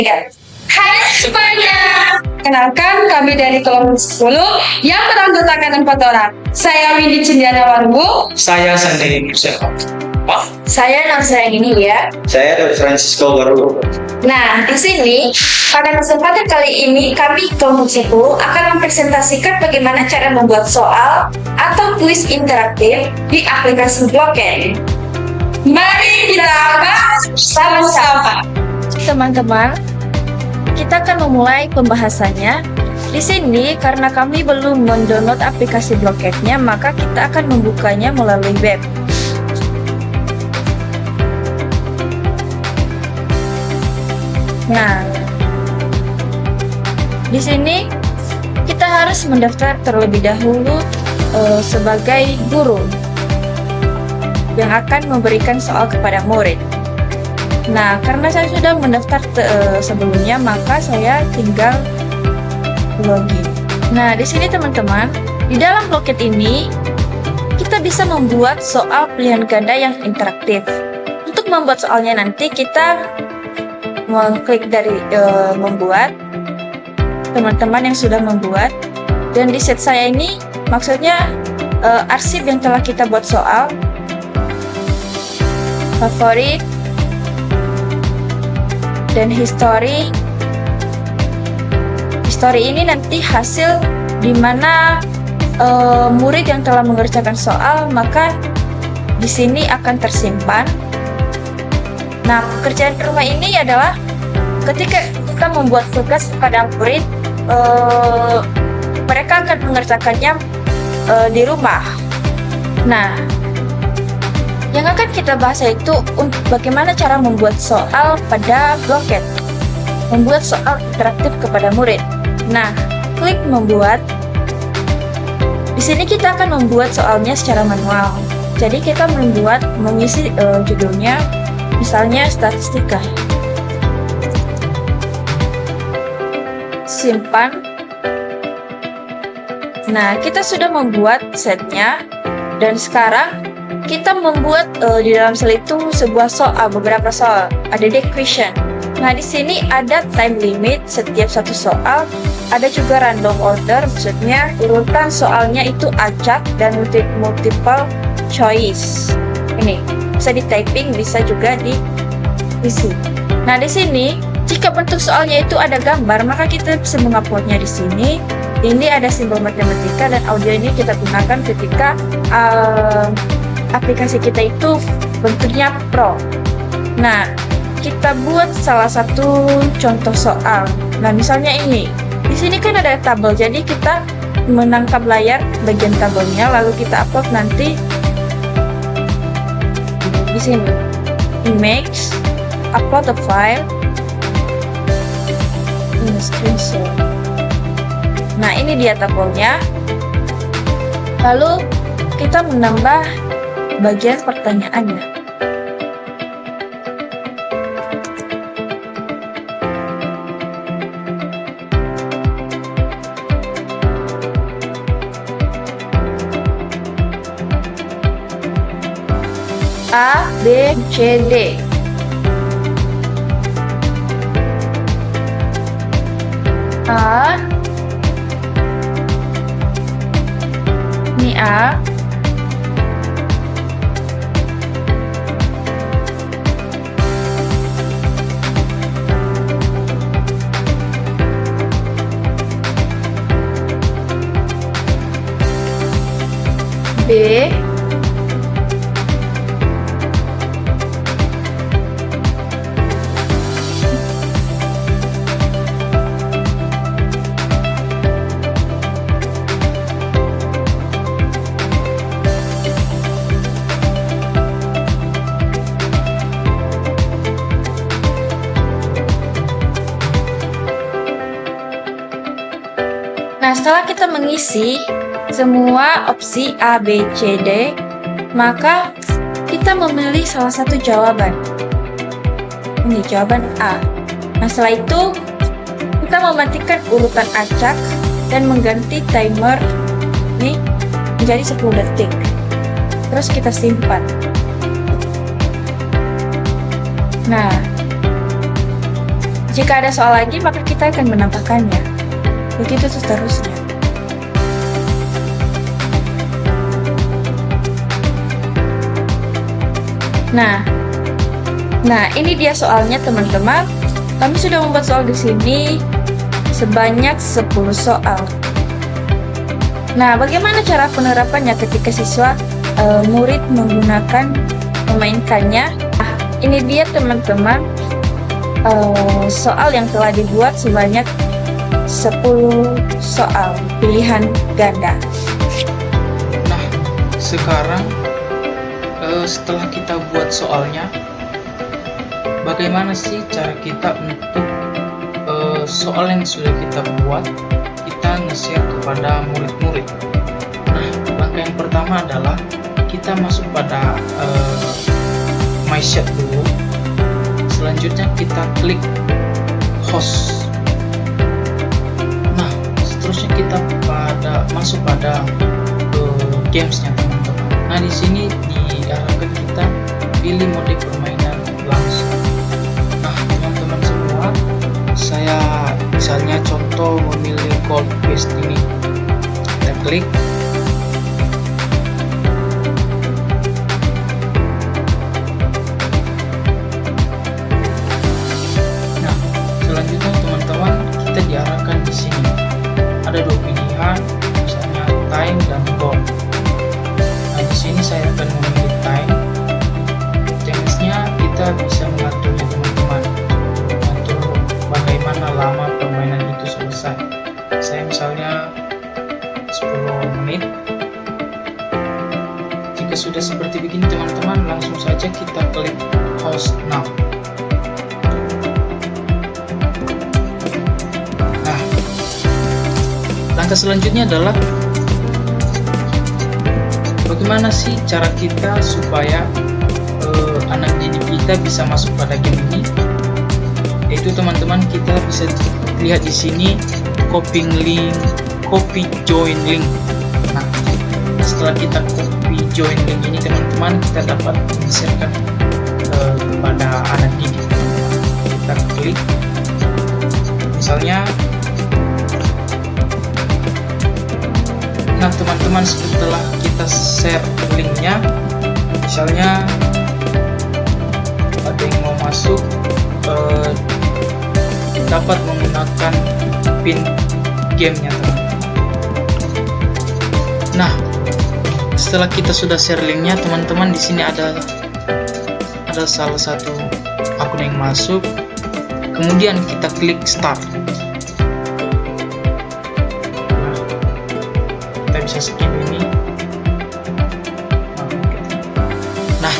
Hai semuanya, kenalkan kami dari kelompok 10 yang beranggotakan 4 orang. Saya Windy Cindiana Warbu. Saya Sandri Musa. Saya Nasraini ya. Saya Dr. Francisco Baru. Nah, di sini pada kesempatan kali ini kami kelompok 10 akan mempresentasikan bagaimana cara membuat soal atau kuis interaktif di aplikasi Blockend. Mari kita bahas bersama-sama. Teman-teman, kita akan memulai pembahasannya. Di sini karena kami belum mendownload aplikasi Blockend-nya, maka kita akan membukanya melalui web. Nah, di sini kita harus mendaftar terlebih dahulu sebagai guru yang akan memberikan soal kepada murid. Nah, karena saya sudah mendaftar sebelumnya, maka saya tinggal login. Nah, di sini teman-teman, di dalam Blockend ini kita bisa membuat soal pilihan ganda yang interaktif. Untuk membuat soalnya nanti kita mengklik dari membuat, teman-teman yang sudah membuat, dan di set saya ini maksudnya arsip yang telah kita buat soal, favorit, dan history. History ini nanti hasil di mana murid yang telah mengerjakan soal, maka di sini akan tersimpan. Nah, pekerjaan rumah ini adalah ketika kita membuat tugas kepada murid, mereka akan mengerjakannya di rumah. Nah, yang akan kita bahas yaitu bagaimana cara membuat soal pada Blockend, membuat soal interaktif kepada murid. Nah, klik membuat. Di sini kita akan membuat soalnya secara manual. Jadi kita mengisi judulnya, misalnya statistika. Simpan. Nah, kita sudah membuat setnya, dan sekarang kita membuat di dalam sel itu sebuah soal, beberapa soal. Ada question. Nah, di sini ada time limit setiap satu soal. Ada juga random order, maksudnya urutan soalnya itu acak dan multiple choice. Ini bisa di typing, bisa juga diisi. Nah, di sini jika bentuk soalnya itu ada gambar, maka kita bisa menguploadnya di sini. Ini ada simbol matematika, dan audio ini kita gunakan ketika aplikasi kita itu bentuknya pro. Nah, kita buat salah satu contoh soal. Nah, misalnya ini. Di sini kan ada tabel, jadi kita menangkap layar bagian tabelnya, lalu kita upload nanti di sini. Image, upload the file, ini screenshot. Nah, ini dia tabelnya. Lalu kita menambah bagian pertanyaannya. A, B, C, D. A, ini A. B. Nah, setelah kita mengisi semua opsi A, B, C, D, maka kita memilih salah satu jawaban. Ini jawaban A. Nah, setelah itu kita mematikan urutan acak dan mengganti timer ini menjadi 10 detik. Terus kita simpan. Nah, Jika ada soal lagi, maka kita akan menambahkannya. Begitu seterusnya. Nah, ini dia soalnya teman-teman. Kami sudah membuat soal di sini sebanyak 10 soal. Nah, bagaimana cara penerapannya ketika siswa murid memainkannya? Nah, ini dia teman-teman soal yang telah dibuat sebanyak 10 soal pilihan ganda. Nah, sekarang setelah kita buat soalnya, bagaimana sih cara kita untuk soal yang sudah kita buat kita nge-share kepada murid-murid? Nah, langkah yang pertama adalah kita masuk pada My Chat dulu. Selanjutnya kita klik host. Nah, seterusnya kita masuk pada gamesnya teman-teman. Nah, di sini diarahkan kita pilih mode permainan langsung. Nah, teman-teman semua, saya misalnya contoh memilih Gold Quest ini. Kita klik. Nah, selanjutnya teman-teman, kita diarahkan di sini. Ada dua pilihan, misalnya time dan goal. Nah, di sini saya akan memilih time. Jenisnya kita bisa mengaturnya teman-teman, mengatur bagaimana lama permainan itu selesai. Saya misalnya 10 menit. Jika sudah seperti begini teman-teman, langsung saja kita klik host now. Nah, langkah selanjutnya adalah bagaimana sih cara kita supaya anak didik kita bisa masuk pada game ini? Yaitu teman-teman, kita bisa lihat di sini copy join link. Nah, setelah kita copy join link ini teman-teman, kita dapat menshare kepada anak didik. Kita klik, misalnya. Nah, teman-teman, setelah kita share linknya, misalnya ada yang mau masuk, dapat menggunakan pin gamenya teman-teman. Nah, setelah kita sudah share linknya teman-teman, di sini ada salah satu akun yang masuk, kemudian kita klik start. Nah, kita bisa skip ini. Nah,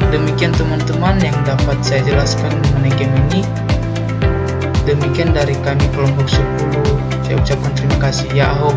demikian teman-teman yang dapat saya jelaskan mengenai game ini. Demikian dari kami kelompok 10. Saya ucapkan terima kasih. Yahoo.